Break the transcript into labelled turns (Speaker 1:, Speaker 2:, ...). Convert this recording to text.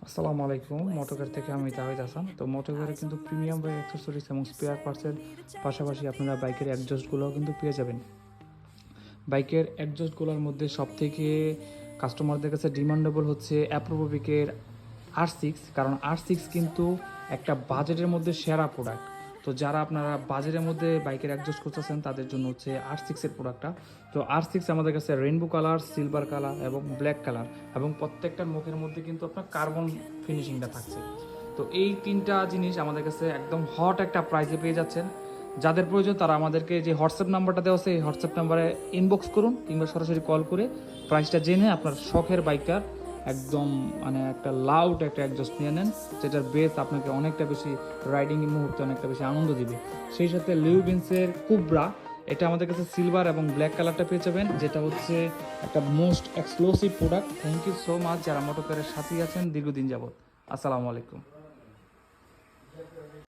Speaker 1: আসসালামু আলাইকুম। মোটরকার থেকে আমি তাহিদ হাসান। তো মোটরকারে কিন্তু প্রিমিয়াম বাইক অ্যাক্সেসরিজ এবং স্পেয়ার পার্টসের পাশাপাশি আপনারা বাইকের অ্যাডজাস্টগুলোও কিন্তু পেয়ে যাবেন। বাইকের অ্যাডজাস্টগুলোর মধ্যে সবথেকে কাস্টমারদের কাছে ডিমান্ডেবল হচ্ছে অ্যাপ্রোবিকের R6, কারণ R6 কিন্তু একটা বাজেটের মধ্যে সেরা প্রোডাক্ট। তো যারা আপনারা বাজেটের মধ্যে বাইকের অ্যাডজাস্ট করতেছেন তাদের জন্য হচ্ছে R6 এর প্রোডাক্টটা। তো R6 আমাদের কাছে রেইনবো কালার, সিলভার কালার এবং ব্ল্যাক কালার, এবং প্রত্যেকটার মুখের মধ্যে কিন্তু আপনার কার্বন ফিনিশিংটা থাকছে। তো এই তিনটা জিনিস আমাদের কাছে একদম হট একটা প্রাইসে পেয়ে যাচ্ছেন। যাদের প্রয়োজন তারা আমাদেরকে যে হোয়াটসঅ্যাপ নাম্বারটা দেওয়া আছে এই হোয়াটসঅ্যাপ নাম্বারে ইনবক্স করুন কিংবা সরাসরি কল করে প্রাইসটা জেনে আপনার শখের বাইকটার একদম মানে একটা লাউড একটা অ্যাডজাস্ট নিয়ে নেন, যেটার বেস আপনাকে অনেকটা বেশি রাইডিং এর মুহূর্তে অনেকটা বেশি আনন্দ দিবে। সেই সাথে লিউবিন্সের কুবরা, এটা আমাদের কাছে সিলভার এবং ব্ল্যাক কালারটা পেয়ে যাবেন, যেটা হচ্ছে একটা most exclusive product. Thank you so much যারা মোটরকারের সাথেই আছেন দীর্ঘদিন যাবত। আসসালামু আলাইকুম।